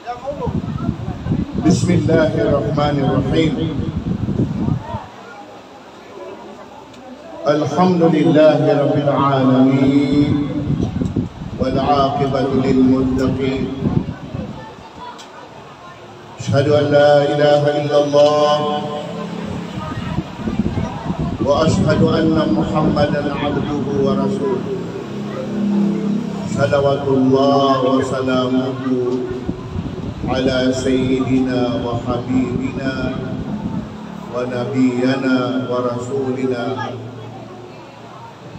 Bismillahirrahmanirrahim. Alhamdulillahi rabbil alamin wal 'aqibatu lil muttaqin. Asyhadu an la ilaha illallah wa asyhadu anna Muhammadan 'abduhu wa rasuluh. Salawatullah wa salamuhu ala sayyidina wa habibina wa nabiyyana wa rasulina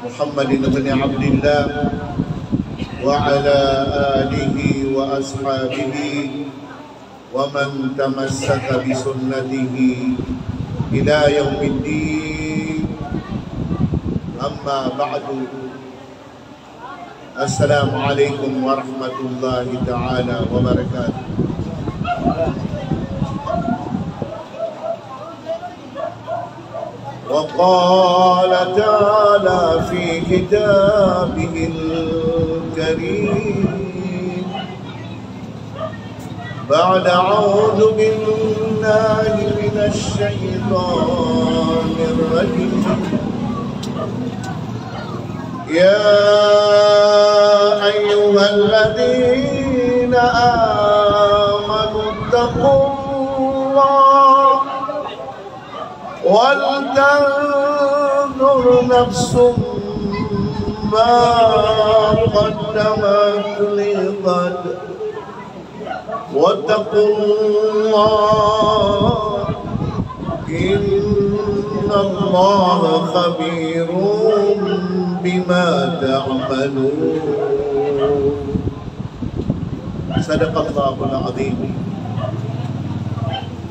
Muhammadin ibn Abdillah wa ala alihi wa ashabihi wa man tamassaka bi sunnatihi ila yaumiddin. Amma ba'du. Assalamualaikum warahmatullahi ta'ala wabarakatuh. وقال تعالى في كتابه الكريم بعد أعوذ بالله من الشيطان الرجيم يا أيها الذين آمنوا اتقوا الله ولتنظر نفس ما قدمت لغد واتقوا الله إن الله خبير بما تعملون. صدق الله العظيم.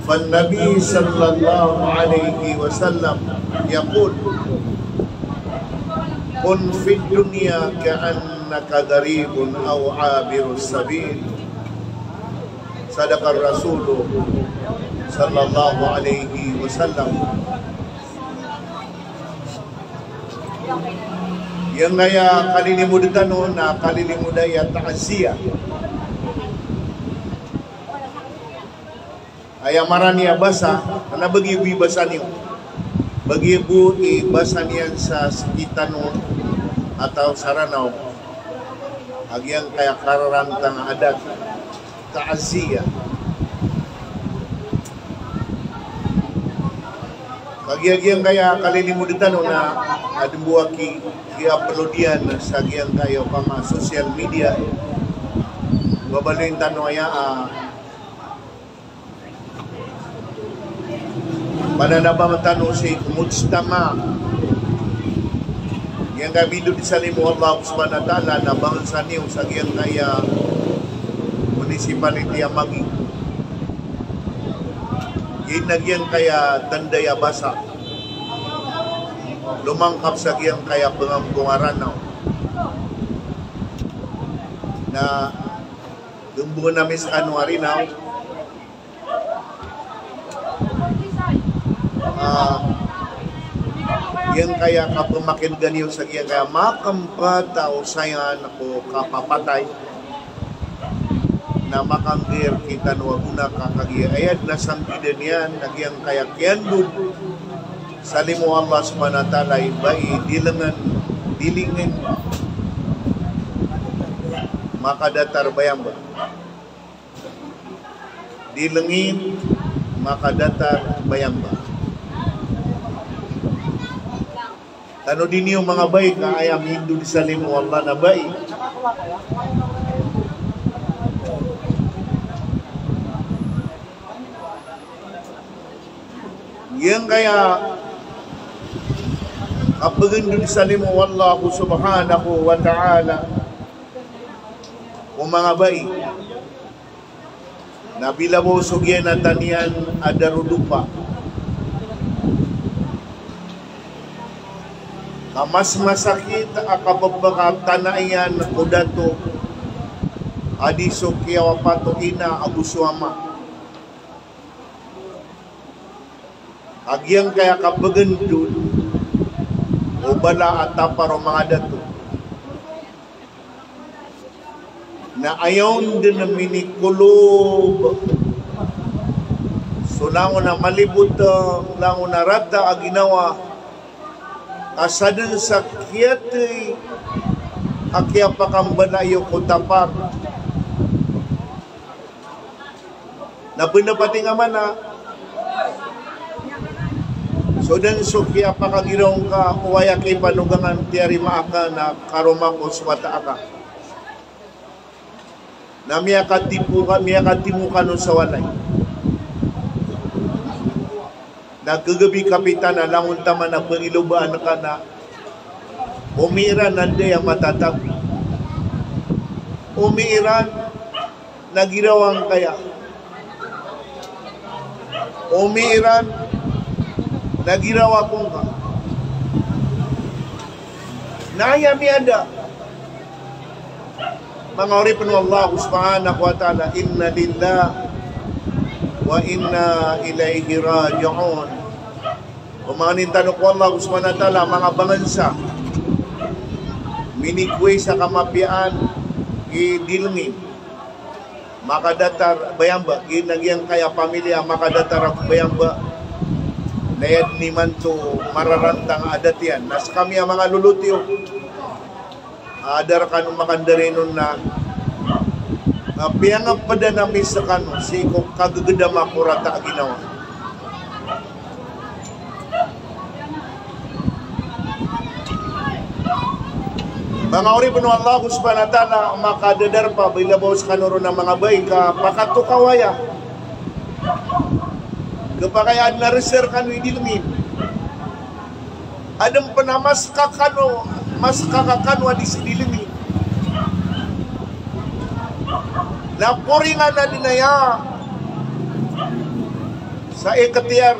فالنبي صلى الله عليه وسلم يقول كن في الدنيا كأنك غريب أو عابر السبيل. صدق الرسول صلى الله عليه وسلم. Yang ngaya kalilimudan na kalilimudaya ta'aziyah ayam marania basa karena bagi ibu basa niyo bagi ibu basa niyan sa sekitar atau saranaw agyang kaya kararantang adat ta'aziyah kagyang kaya kalilimudan na adumbuaki i-uploadian sa agyang kayo pama social media babalin tanong aya pananabamatan si kumudstama yang kami doon sa limu Allah subhanahu wa ta'ala na bangan niyo sa giyang kaya municipality Amagi ginagyan kaya tandaya basa lumangkap sa giyang kaya pengampungaran na dumbuhan namin sa Anuarinaw yang kaya kapamakin ganiyo sa iya kaya makampata o sayan ako kapapatay na makanggir kita nuwaguna kakagiyayad na sampidan yan nagyang kaya kiandun sa limu Allah subhanahu wa ta'ala ibai dilingin makadatar bayamba dilingin makadatar bayamba. Ano din yung mga baik na ayam Hindu di salimu Allah na baik. Yang kaya kapag Hindu di salimu Allah subhanahu wa ta'ala kung mga baik na bila mo sugyan na tanian adarudupa mas masakit akababaka tanayan kudato adiso kiyawapato ina abusuama agyang kaya kabagendun o bala at taparo mga dato na ayon din na minikulob. So lango na malibot, lango na rata ang ginawa, asadun sa kiyati, akya pakambalayo ko tapar. Na pinapati nga man na, so dan so kaya pakagirong ka, uwaya kay panugangan, tiyari maaka na karumakos wata aka. Na miyakatimu ka nun sa walay. Nagkagabi kapitan na langon taman na pangilubaan ka na umiiran nanday ang matatag. Umiiran nagirawang kaya. Umiiran nagirawa kong ka. Nayami ada. Mga oripin ng Allah subhanahu wa ta'ala, inna lillah wa inna ilayhi raji'un. Kumanin tanong ko Allah subhanahu wa ta'ala, mga bangansa, minikwe sa kamapian, idilngin, makadatar, bayamba, ginagyan kaya pamilya, makadatar ako bayamba, layad ni man to mararantang adat yan. Nas kami ang mga lulutiyo, adar kanong makandarinon na piyangap pa na namin sa kanon, si kong kagagada makurata ginawa. Mga oripin ng Allah subhanahu wa ta'ala, makadadar pa, bilabaw sa kanuro ng mga bay, pakatukawaya. Kapakayaan na reser kano idilmin. Adam pa na mas kakakano di sidilmin. Napuringan na dinaya sa ikatiyar,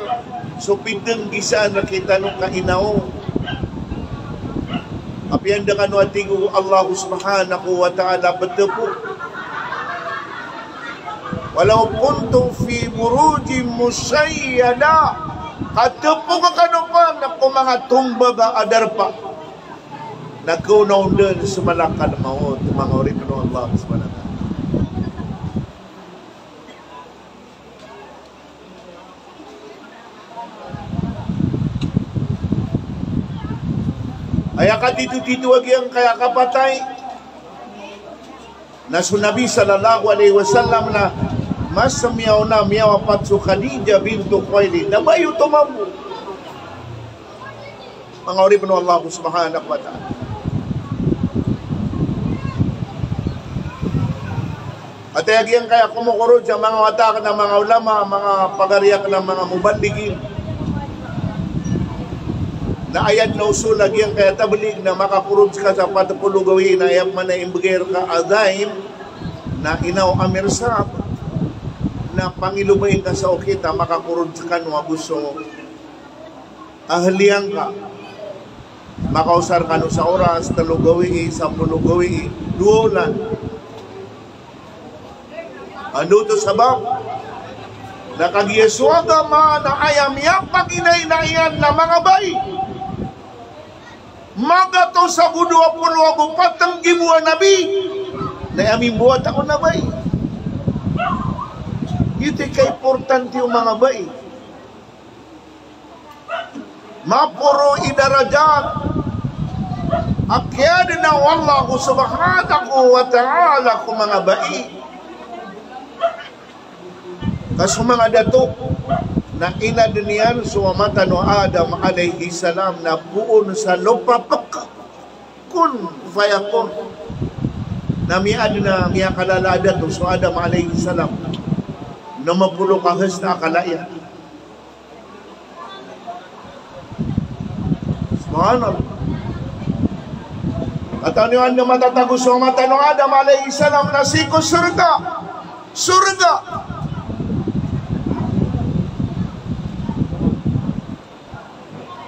supideng gisaan na kita nung kainaw. Apian da kanu atingu Allah subhanahu wa ta'ala betepu. Walau kuntum fi burujim musayyada, katepu ka kanu pa na mga tumbaga adar pa. Nagkunaw din sa malakal maut, mga oripin ng Allah subhanahu wa ta'ala. Kaya ka dito wagi ang kaya kapatay na sunabi sallallahu alaihi wasallam na mas miyaw na miyaw apat su Khadija bintu Khuwailid na bayo tumamu. Mga oripin ng Allah subhanahu wa ta'ala. At yagi ang kaya kumukurod sa mga watak ng mga ulama, mga pagariyak ng mga mubandigin. Na ayat na usul lagi ang kaya tablig na makakurod ka sa patapulo gawin na ayap man na imbagir ka adaim na inaw amirsap na pangilubayin ka sa okita makakurod ka no abuso ahliyang ka makausar ka no sa oras talugawi sa pulugawi duolan ano to sabab nakagiyaswaga ma na ayam yapak inay na iyan na mga bay magato sa 24 patang gibuan nabi na aming buhat ako na bay. Ito kay importante yung mga bay. Mapuro idarajat akyad na Allah subhanahu wa ta'ala ko mga bay. Kaso mga dato na inadniyan suwamata no Adam alayhi salam na buon sa lupa kun fayakun na miad na miya kalalada to so Adam alayhi salam na mapulo kahas na akalaya. Subhanallah. At ano yung na matatagos suwamata no Adam alayhi salam na siko surga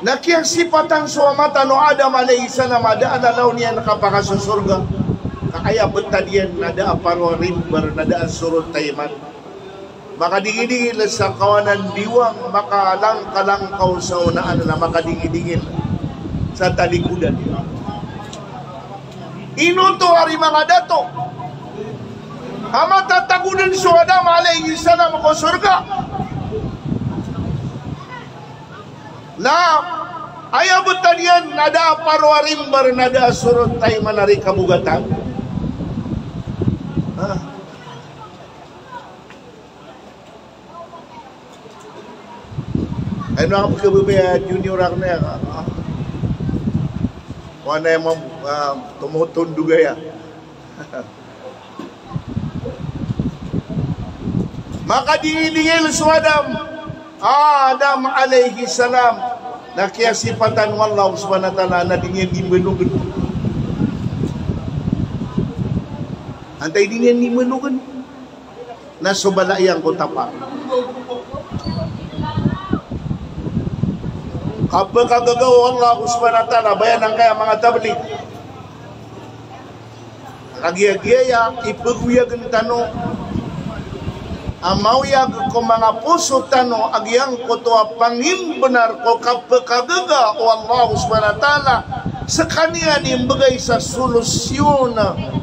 nakiyang sipatan suwamata no Adam alayhi salam ada alaw niya nakapakasurga kaya betadian nada aparo rimbar nada surut tayman makadingidingil sa kawanan diwang makalangkalangkaw sa unaan na makadingidingil sa talikudan inuto hari mga dato Ama tatagunan si Adam alaihi salam ko surga. Nah, ayah betanian nada parwarimbar nada surut tay manari kabugatan. Ano ang pagkabubaya junior ako na yan? Kung ano yung tumutundo gaya. Maka diningil si Adam alaihi salam na kaya sifatan wallah subhanahu wa ta'ala na dingin di menugan. Antay dingin di menugan na subalayang ko tapak. Kapag kagagawa Allah subhanahu wa ta'ala bayan ang kaya mga tablik kagiya-giya ipagwiyagan tano amawiyag ko mga puso tano agyang ko to pangin benar ko kapag kagaga o Allah subhanahu wa ta'ala sa kanya nimbagay sa solusyon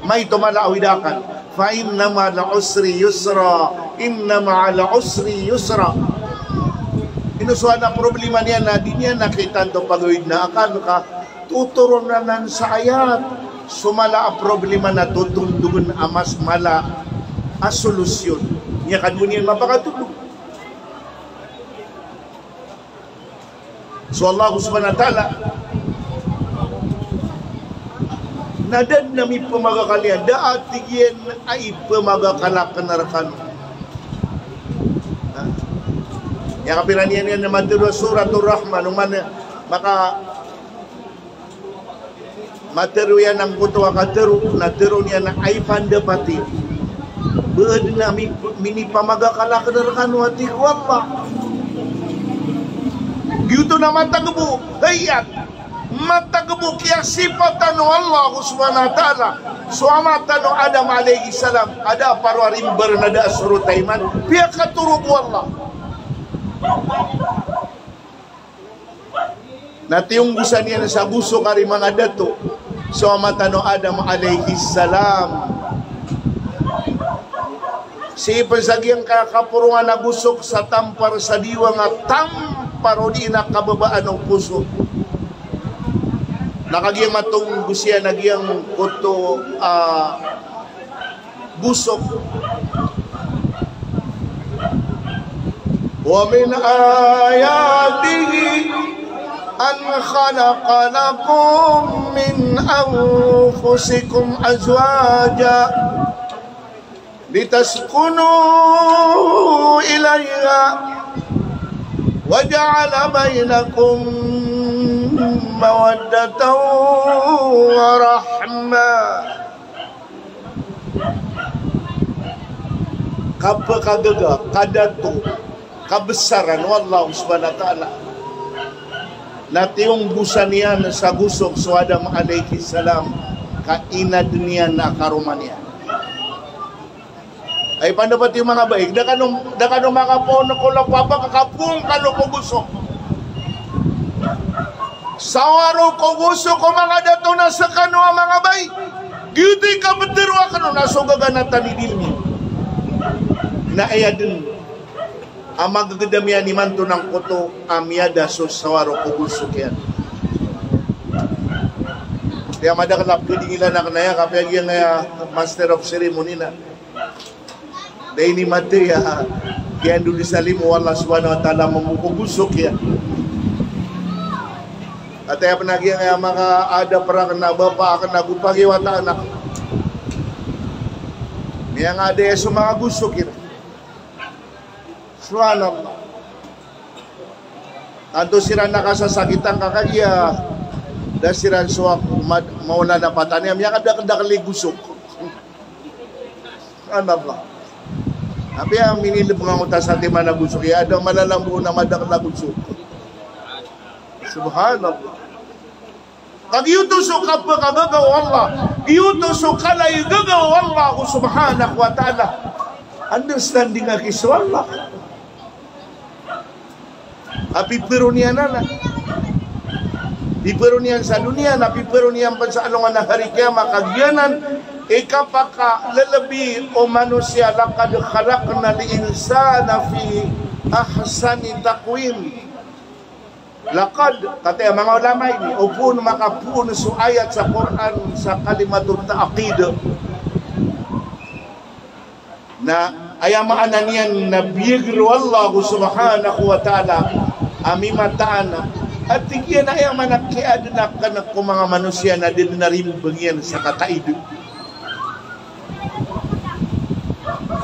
may tumalawidakan fa inna ma'al usri yusra inna ma'al usri yusra. Inusuhan na problema niya na di niya nakita ito pagawid na akan ka tuturon na nan sa ayat sumala ang problema na tutundugan amas mala a solusyon niya kanunian mapakatulog. So Allah subhanahu wa ta'ala nadad nami pamagakalian daat tigyan ay pamagakalakanaran. Yang kapiranian yan na matiro suratul Rahman maka matiro yan ang kutuwa katiro natiro niya na ay pandapati bead na mini pamagakalakanaran wati wala gitu na matagabu hayat matagabu kaya sifatan Allah subhanahu wa ta'ala suamatan Adam alaihi salam ada parwarimbar nada surutaiman pihak katurub Allah natiunggusan niya sa buso kari mga dato so matano Adam alaihi salam si pensagiang kakapurungan na busok sa tampar sa diwa nga tampar o di nakababaan ng puso nakagiyang matunggu siya nagiyang kuto busok. وَمِنْ آيَاتِهِ أَنْ خَلَقَ لَكُمْ مِنْ أَنْفُسِكُمْ أَزْوَاجًا لِتَسْكُنُوا إِلَيْهَا وَجَعَلَ بَيْنَكُمْ مَوَدَّةً وَرَحْمَةً. Kapagagaga kadato kabesaran wallahu subhanahu wa ta'ala natiyong busan niya sa gusok so Adam alaihi salam kainad niya na karuman niya ay pandapat yung mga baik da kanong mga pono ko lang papa kakapung kano ko gusok sawaro ko gusok ko mga dato na sa kano mga baik giti ka beterwa kano nasugagan na tanidil niya na ayadun ang magagdamian ni manto ng kuto amyada so sawaro kubusok yan kaya madakalap kadingilan na kanaya kapag yung master of ceremony na dahil ni mati yan doon sa limo Allah subhanahu wa ta'ala mamukubusok yan at kaya panagyan mga ada parang na bapa akan nagupagiwata anak niya nga ada sa mga gusok yan. Subhanallah. Tanto sira nakasasakitan kakagya da sira suwak maula na patani amya kada gusok. Subhanallah. Abi ang minilib nga utas sa tima na gusok ya ada malalambu na madakla gusok. Subhanallah. Kag yutusok ka pa kagagaw Allah. Yutusok ka lay gagaw Allah subhanahu wa ta'ala. Understanding nga kiso Allah. Apipirunian na pipirunian sa dunia na pipirunian pa sa alungan na hari kiamat kagyanan Ikapaka lelebi o manusia laqad khalaqnal insana fi ahsani taqwim. Laqad, kata yang mga ulama ini, upun makapun su ayat sa Quran sa kalimatul ta'aqid na ayamaan niyan na biyagru Allah subhanahu wa ta'ala amimataan at tigyan na ayaman at kiadnak kanak ko mga manusia na din narimbangyan sa kataid.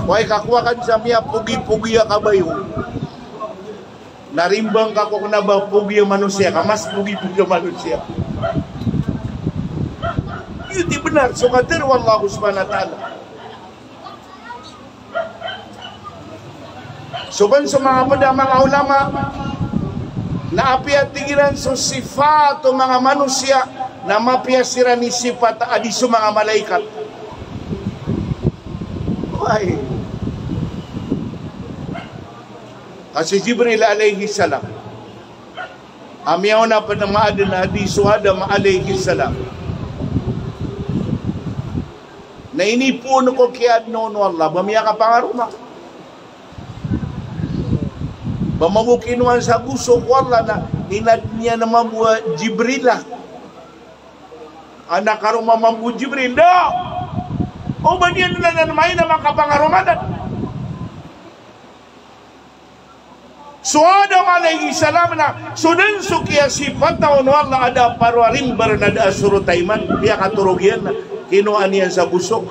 Huwag kakuwakan sa miya pugi-pugi kabayo. Narimbang ka ko na ba pugi ang manusia ka, mas pugi-pugi ang manusia. Yun di benar. So kadir wallahu subhanahu wa ta'ala. So ban sa mga ulama na apiat tigiran so sifat o mga manusia na mapiasiran ni sifat adi so mga malaikat. Why? Kasi Jibril alaihi salam amiyaw na pa na maadin na hadisu Adam alaihi salam na inipuno ko kiyad noon Allah bamiya ka pangaruma bamamukinuan sa gusto ko Allah na inad niya na mabuha Jibril lah anak karuma mabuha Jibril no o ba niya nila na may na makapangarumadan. So Adam alaihi salam na sudan sukiya sifat taon Allah ada parwarim bernada surutaiman dia katurugian na kinuan niya sa busok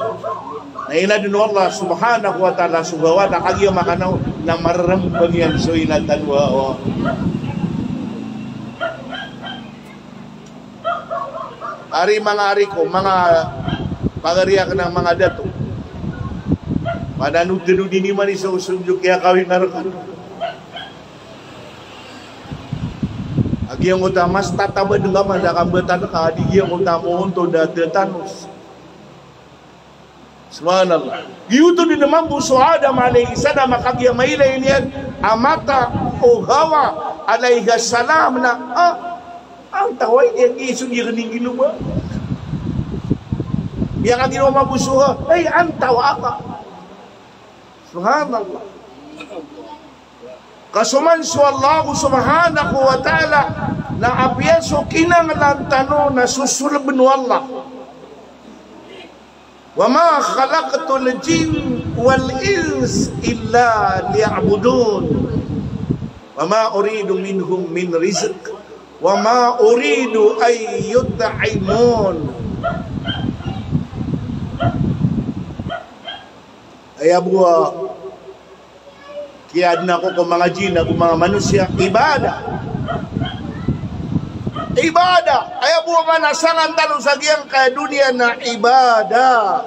na inadin Allah subhanahu wa ta'ala subawa na kagya makanaw na mararambang yan so inatan wa ari mga ari ko mga pagariyak ng mga dato pananod-tunod din man isa usunjuk kaya kawin narakan. Agiyang utama mas tataba dengan manda kambatan ka agiyang utama untuk datanus. Subhanallah. Giuto din naman buso Adam alaihi salam makagiyang mailay niyan amata o Hawa alaihi salam na ang taway niya iso niya kaning ginuba. Yang ang ginawa mabuso ay antawa ka. Subhanallah. Kasuman so Allah subhanahu wa ta'ala na apiyaso kinanglan tano na susulban wallah. Wa ma khalaqtul jin wal ins illa liya'budun. Wa ma uridu minhum min rizq wa ma uridu ay yut'imun. Ay abuwa kiyad na ko kung mga jin, kung mga manusia, ibadah. Ibadah. Ayaw buwa man asangan tanong sa giyang kaya dunia na ibadah.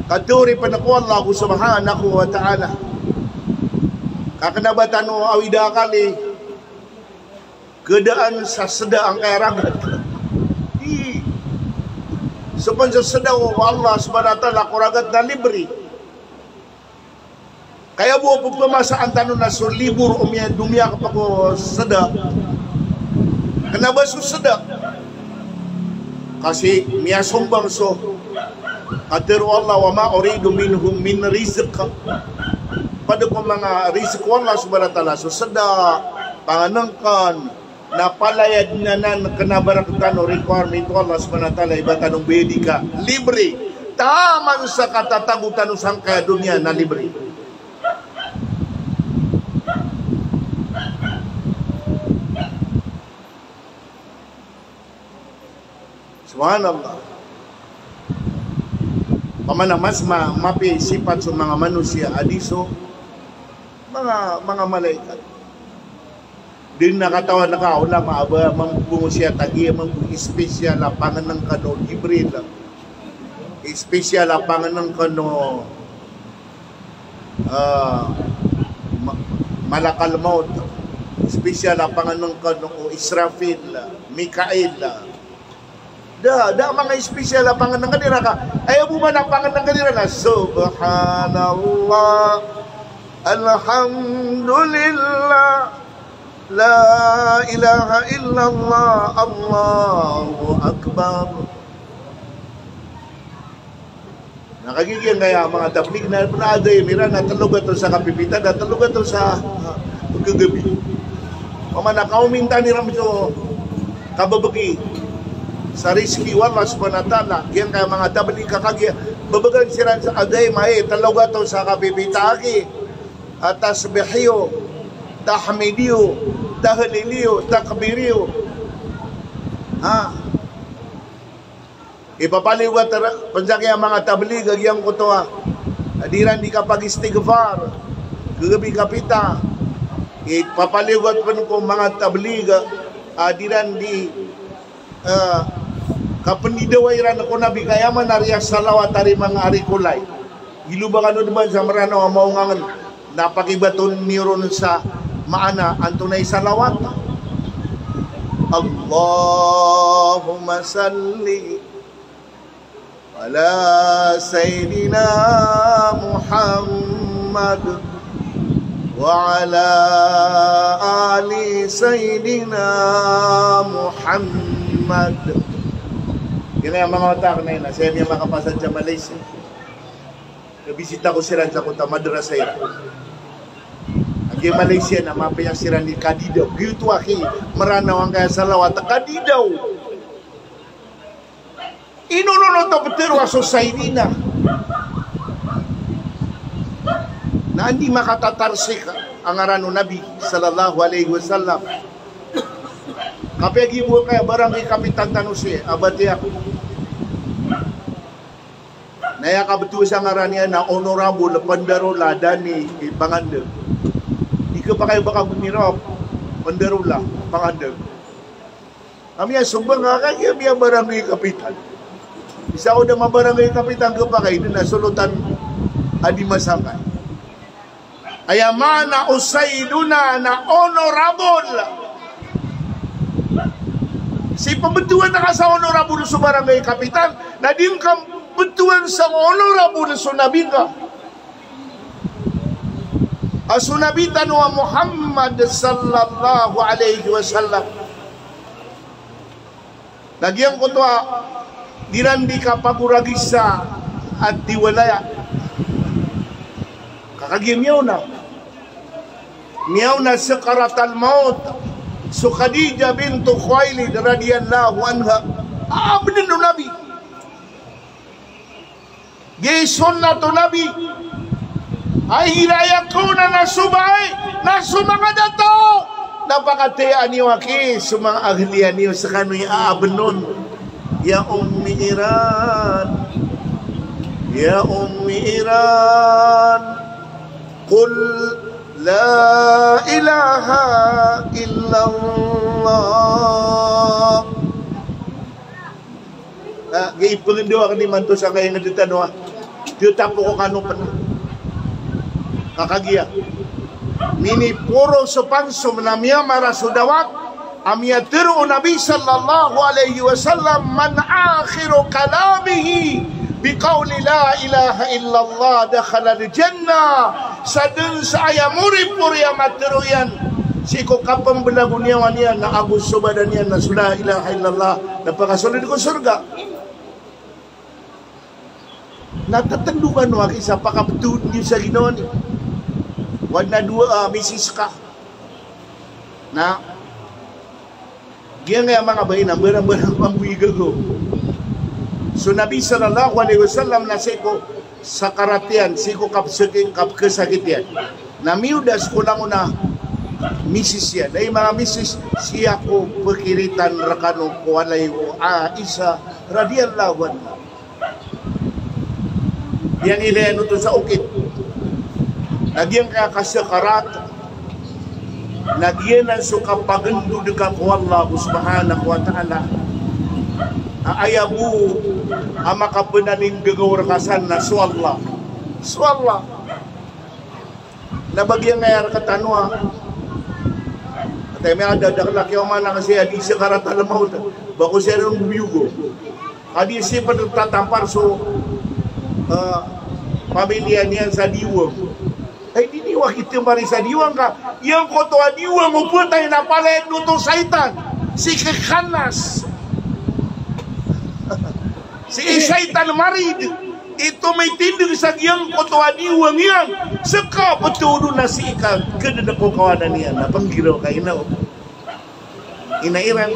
Katuri pa na ko Allah subhanahu wa ta'ala. Kakanabatan mo awida kali, kedaan sa seda ang kaya ragat. Sepan sa seda Allah subhanahu wa ta'ala kuragat na libre. Kaya buo po pamasaan tanong na so libur dumia kapag ko sada. Kenapa so sada? Kasi miya sumbang so atiru Allah wa ma uridu minhum min rizq. Pada ko mga rizq Allah subhanahu wa ta'ala so sada panganangkan napalayad na nan kenabaraktan o requirement Allah subhanahu wa ta'ala iba tanong bedi ka libre. Taman sa katatagutan usang kaya dunia na libre. Subhanallah. Pamana mas mapi sifat sa mga manusia adiso mga malaikat. Din nakatawan na ka una maaba mampungo siya tagi mampungo espesyal lapangan ng kano Jibril. Espesyal lapangan ng kano malakal maut. Espesyal lapangan ng kano Israfil, Mikael. Da mga espesyal lapangan ng kanira ka. Ayaw mo man lapangan ng kanira na subhanallah alhamdulillah la ilaha illallah Allahu akbar. Nakagigyan kaya mga tablig na panaaday, mira na talugan to sa kapipitan, na talugan to sa pagkagabi. Mamanakauminta ni Ramso kababagi sa riski walas panatala, yan kaya mga tablig kakagya, babagan siran sa aday, may talugan to sa kapipitaki, at tasbihiyo, tahmidiyo, tahliliyo, takbiriyo. Ipapaliwat pansakya mga tablig agyang kutoa. Adiran di kapag istighfar, gabi kapita. Ipapaliwat pa ko mga tablig adiran di kapandidawairan ako nabi kaya man ariya salawat ari mga arikulay. Gilubakan no naman sa marano ang maungangan napakibaton niron sa maana antunay salawat. Allahumma salli ala Sayyidina Muhammad wa ala ali Sayyidina Muhammad. Yan ang mga otak na yun. Saya niya makapasad sa Malaysia. Nabisita ko sila sa Kota Madrasay. Ang Malaysia na mapayang sila ni Kadidaw. Gitu aki, maranaw ang kaya salawat. Kadidaw. Inununo to betul wa society na hindi makatatarsik ang arano Nabi sallallahu alaihi wasallam. Kapag ibu kaya barangay kapitan tanusi abati ako. Naya kabetul sa ngarannya na honorable Pandarola Dani Pangandeg. Di ka pa kayo baka gumirap Pandarola Pangandeg. Amya sumbang kaya biya barangay kapitan. Isa ko na mabarangay kapitan ko pa kayo na sulutan adi masangay. Ayamana usayduna na honorable. Si pembetuan na ka sa honorable sa barangay kapitan, na di ka betuan sa honorable sa nabi ka. Asunabitan wa Muhammad sallallahu alaihi wasallam. Nagyang ko to dirandi ka paguragisa at diwalaya. Kakagim miyaw na sakaratal maut. So Khadija bintu Khuwailid radhiyallahu anha. Abnin no Nabi. Gayson na to Nabi. Ay hiraya ko na nasubay. Nasumanga dato. Napakatayaan niyo aki. Sumang ahliyan niyo sa kano'y aabnon. Ya Ummi Iran, Ya Ummi Iran, Qul la ilaha illallah. Gay pengendawa ka ni manto sa kaya nga ditanwa. Diutapo ko kano pa na. Kakagiya. Nini puro supansum na miya marasudawat. Amyatiru Nabi sallallahu alaihi wasallam man akhiru kalamihi biqauli la ilaha illallah dakhala al-jannah sadun sa ayamuri puri amatiru yan siko kapang belagunyawan yan na agus subadan yan na la ilaha illallah napakasunod ko surga. Natatandungan waki sa pakaptun niyo sa Ginoo ni wag na dua misis ka na yan nga mga bahin, ang barang-barang pambuigal ko. So Nabi sallallahu alaihi wasallam na siko sa karatian, siko kapkasakitian. Namiudas ko lang una, misis yan. Dahil mga misis, siya ko pagkiritan rakano ko alay ko, Aisha radhiyallahu anha. Yang ilayan ito sa ukit. Nagyang kaya kasakarat, nagyan ang sukapagando dekat Allah subhanahu wa ta'ala. Ayabu ang makapenaning gagawar kasan na suwallah. Suwallah. Nabagyang ngayar katanwa. At ay may adadak yung mana kasi adi siya karatal maut. Bako siya rin biyugo. Adi siya pa tatampar so pamilya niyan sa diwang. Ay diniwa kita mari sa diwang ka. Yang kotoa diwang uputay na palayad nutong saitan. Si Kekanas. Si Saitan marid. Ito may tindig sa giyang kotoaniwang yan. Saka patulo na si ikan. Kada na ko kawanan niya. Napanggiraw kayo na. Inairan.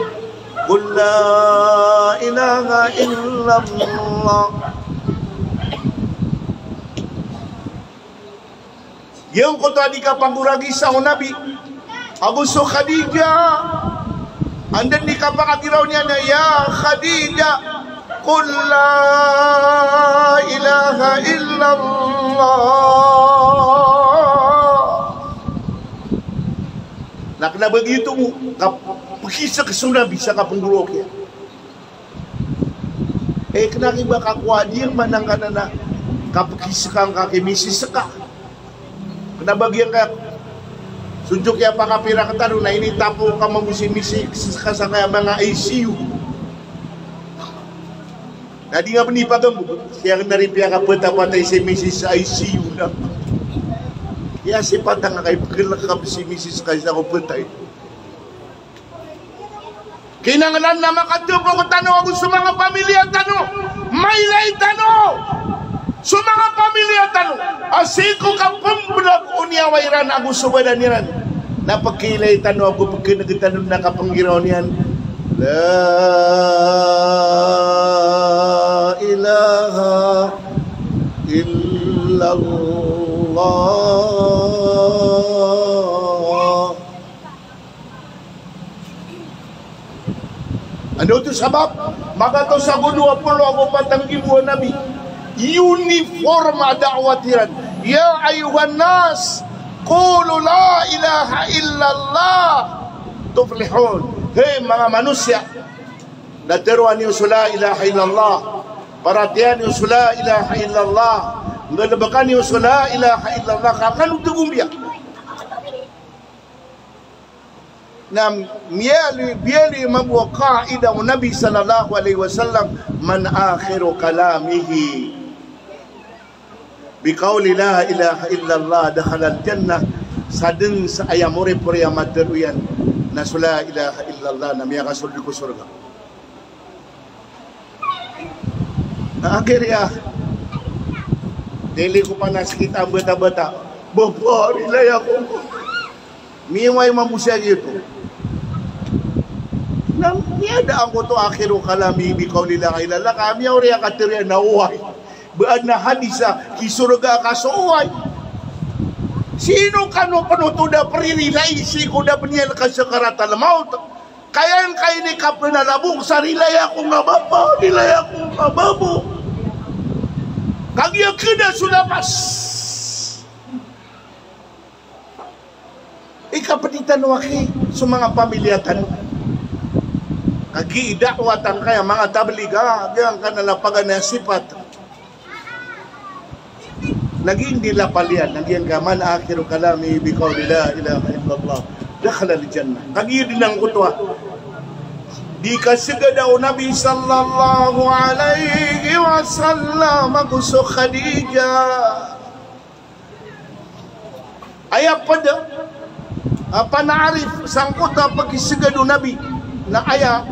Qul la ilaha illallah. Yung kotoani ka panguragi sa Nabi. Agusto Khadijah. Andan di kapakagiraw niya na, ya Khadijah, qul la ilaha illallah. Nak na begitu mo, kapakisa ka sunabi sa kapunggurok yan. Kenakiba kakwadir manang ka na kapakisa kang kakimisis ka. Kenabagyan ka, sunjuk ya pakapira ka tanong na initapo ka mamusimisi ka sa kaya mga ICU. Nadi nga panipagam mo, siya naripya ka patapatay si Mrs. sa ICU na. Kaya si patang nga kayo pagkilak ka si Mrs. kayo sa kupatay. Kinangalan na makatupo ko tanong ako sa mga pamilya tanong. May lay tanong! Sa mga pamilya tanong. Asiko ka pambulag unyawairan ako sa badaniran. Napagkilay tanong ako pagkinagitanong na kapanggiraw niyan. La ilaha illallah. Ano ito sabab? Maka ito sa gudwa pulo ako patanggibuan nabi. Uniform da'watiran. Ya ayuhan nas, qulu la ilaha illallah tuflihun. Hei mga manusia, natiruan niyo sa la ilaha illallah, perhatian niyo sa la ilaha illallah, ngalabakan niyo sa la ilaha illallah, kakan utugong biya. Na biyali mabuwa kaida ng Nabi sallallahu alaihi wasallam, man akhiru kalamihi biqauli la ilaha illallah dakhala al-jannah. Sadeng sa ayamuri puri amateruyan na la ilaha illallah na miya kasuldi ko surga. Akhir ya, dili ko pa nasikita ang bata-bata. Bapa, nilay ako. Miyaway mamusya dito. Niyada ang ko to akhiru kalami biqauli la ilaha illallah. Kami ang riya kateriya na uway. Baan na hadisa kisurga ka sa uway. Sino kano panutuda prililay si ko na banyal ka sa karatal maut. Kaya kayo ni kapanalabog sa nilay akong ngababa, nilay akong ngababo. Kagya kina sulapas. Ikapatitan waki sa mga pamilyatan. Kagi-idakwatan kaya mga tabliga, kaya kanalapagan na sipat. Naging dilapalian, naging man akhiru kalami biqauli la ilaha illallah dakhala al-jannah. Kagi din ang kutwa. Di kasiga daw Nabi sallallahu alaihi wasallam gusto Khadijah. Ayap pada panaarif sangkot pagkisiga daw Nabi na aya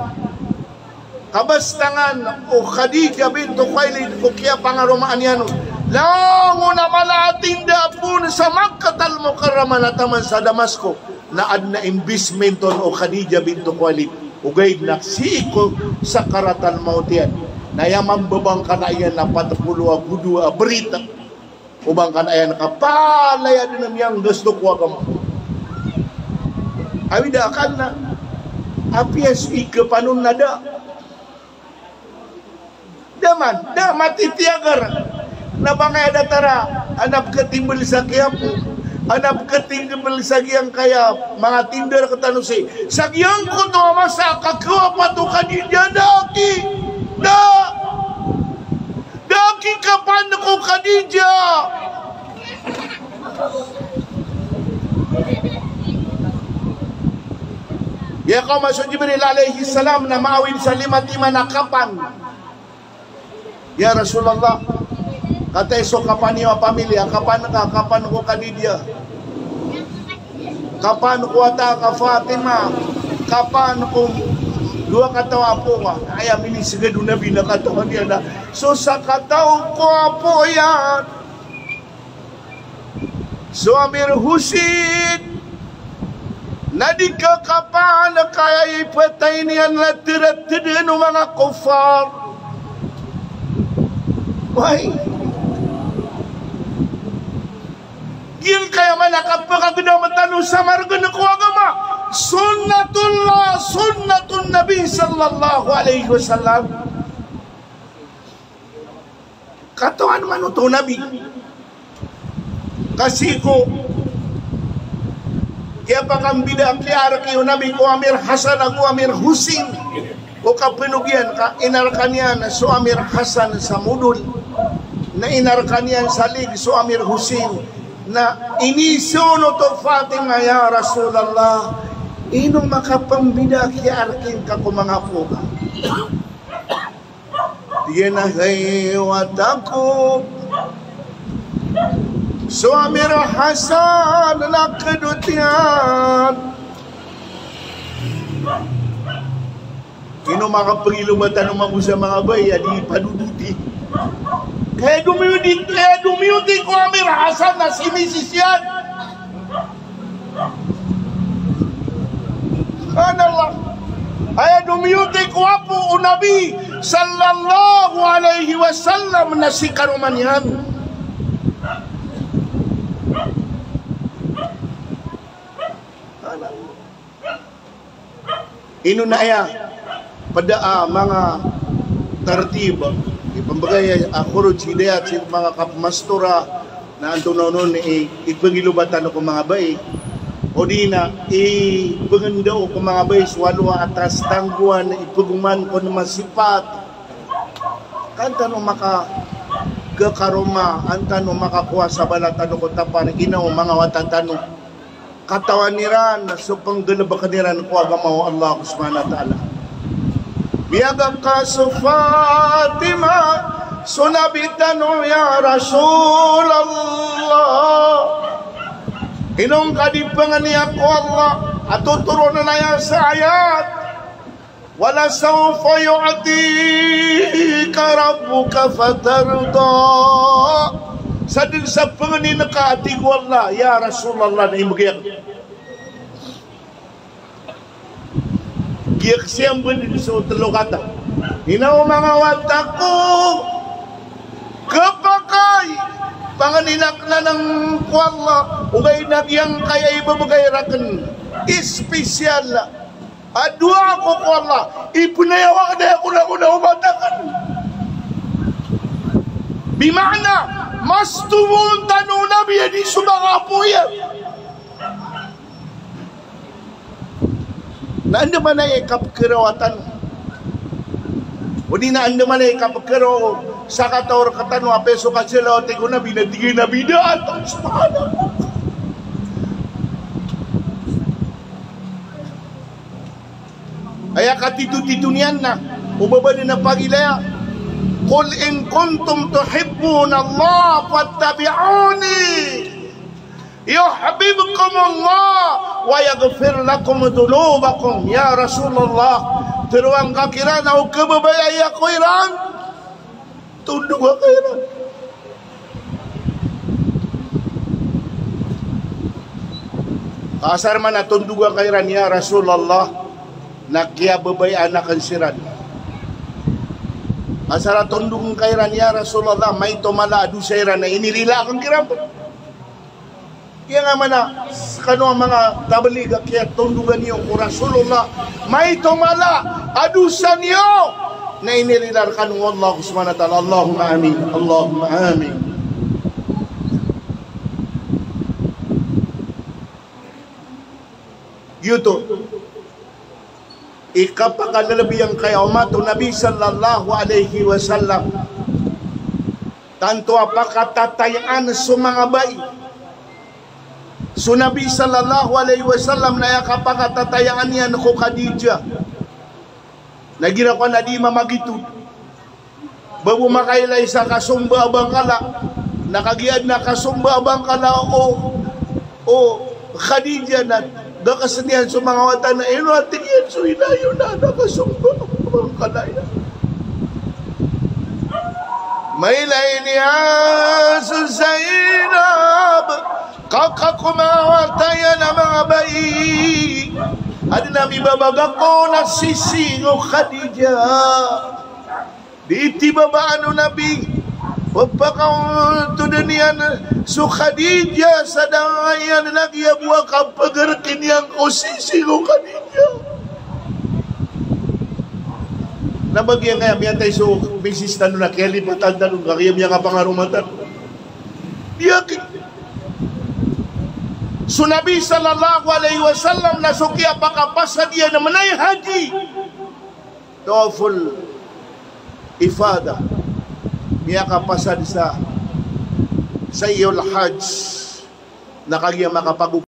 kabastangan o Khadijah bintu Khuwailid o kaya pangarumaan yan. Lango na malating dapon sa Makkah al-Mukarramah na taman sa Damasco na ad na imbismenton o Khadijah bintu Khuwailid ugay naksiko sa karatan mautian na yaman babang kanayan na patapuluwa gudua berita ubang kanayan kapalaya din namiyang gusto ko agam awida akan na apias ikapanun nada daman da matitiagar na bangay datara anap ketimbul sa kiyapo anap ketimbul sa giyang kaya mga tinder katanusi sa giyang kuto masa kakwa patu Khadijah daki kapan ko Khadijah ya kau masuk Jibril alaihi salam na maawin sa 5 na kapan ya Rasulullah. Kata esok kapan niyo pamilya, kapan ko Khadijah, kapan ko ata ka Fatima, kapan ko dua kataw apo nga, ayam ini segado Nabi na kataw niya na, so sa kataw ko apo yan, so Amir Husin, na di kakapaan na kaya ipatay niyan na tira-tira ng mga kufar. Why? Yung kaya man nakapagagdamatan sa marga na ko agama, sunnatullah, sunnatun Nabi sallallahu alaihi wasallam. Katawan man ito Nabi. Kasi ko, kaya pa kang bidakliara kayo Nabi ko Amir Hasan ako Amir Husin. O kapinugian ka, inarkanian so Amir Hasan sa mudul. Na inarkanian sa lig so Amir Husin. Na inisono to Fatima ya Rasulallah. Inong makapambidakliarkin ka ko mga puga. Diyan na kayo at ako. So Amir Hasan nakadutian. Kino makapagilumatan ng mga mga bay adi paduduti. Kaya dumiyuti ko Amir Hasan na sinisisyan. Subhanallah. Ay dumiyuti ko apo o Nabi sallallahu alaihi wasallam na si karuman yan. Ino na ya pada mga tartib ipambagay akuro hidayat sa mga kapmastura na antunonon ipangilubatan ko mga bay o di na ipangando ko mga bay swalwa atas tangguan ipaguman ko na masipat kanta no maka kakaroma anta no makakuha sa balatan ko tapar ginaw mga watatano katawan niran so panggalabakan niran ko agamaw Allah subhanahu wa ta'ala. Biyagam ka so Fatima sunabitan ya Rasulullah inong kadipangan niya ko Allah at tuturo na yan sa ayat wala sawfa yu'tika rabbuka fatarda sa panganin na kaatig wala ya Rasulullah na imagyan giyak siyang bandin sa utalokata inaw mga watak ko kapakay panganinak na ng wala ugay nagyang kaya ibabagayrakan espesyal adwa ko wala ipunayawa na ako na una umatakan bimana mas tumunta no Nabi di sumakapo yan na anda man ay kapkirawatan o di na anda man ay kapkiraw sa katawar katano apeso kasila o tigo na binadigay na bidaan ang espada ay katitutito niyan na umaba na pagilaya qul in kuntum tuhibbuna Allah fattabi'uni yuhibbukum Allah wa yaghfir lakum dhunubakum ya Rasulullah teruang kakiran au kebabayaya ko iran tunduk ka iran kasar mana tunduk ka iran ya Rasulullah nakya babay anak kan siran asara tunduk ka iran ya Rasulullah may tomala adu sa iran na inirila kang kiram kaya nga mana kano ang mga tabaliga kaya tundugan niyo ko Rasulullah may tumala adusan niyo na inirilar kanong Allah subhanahu wa ta'ala Allahumma amin Allahumma amin yuto ikapakalabiyang kaya umato Nabi sallallahu alaihi wasallam tanto apakatatayaan sa mga bayi so Nabi sallallahu alaihi wasallam na yakapakatatayaan niya ko Khadijah nagira ko na di mamagitud babu makailay sa kasumba abang kala nakagiad na kasumba abang kala o Khadijah na Gakasedihan sa mga watan na ino at tingin so inayo na nakasumba ang kalaya. May lainiya sa Zainab kakakumawatayan ang mga bayi. Ano na mibabaga ko na sisingo Khadija. Di iti babaano nabi. Pagpakaunto na niyan so Khadija sa dangayan nagyabwa kapagarakin niyang o sisingo Khadija. Nabagyan nga yan tayo so misis tano na Kelly patanda nung kakiyam niya nga pangarumatan. Diyakin. So Nabi sallallahu alaihi wasallam nasukia pakapasa dia na manay haji. Tawaful ifada. Niya kapasad sa iyol hajj. Nakagya makapag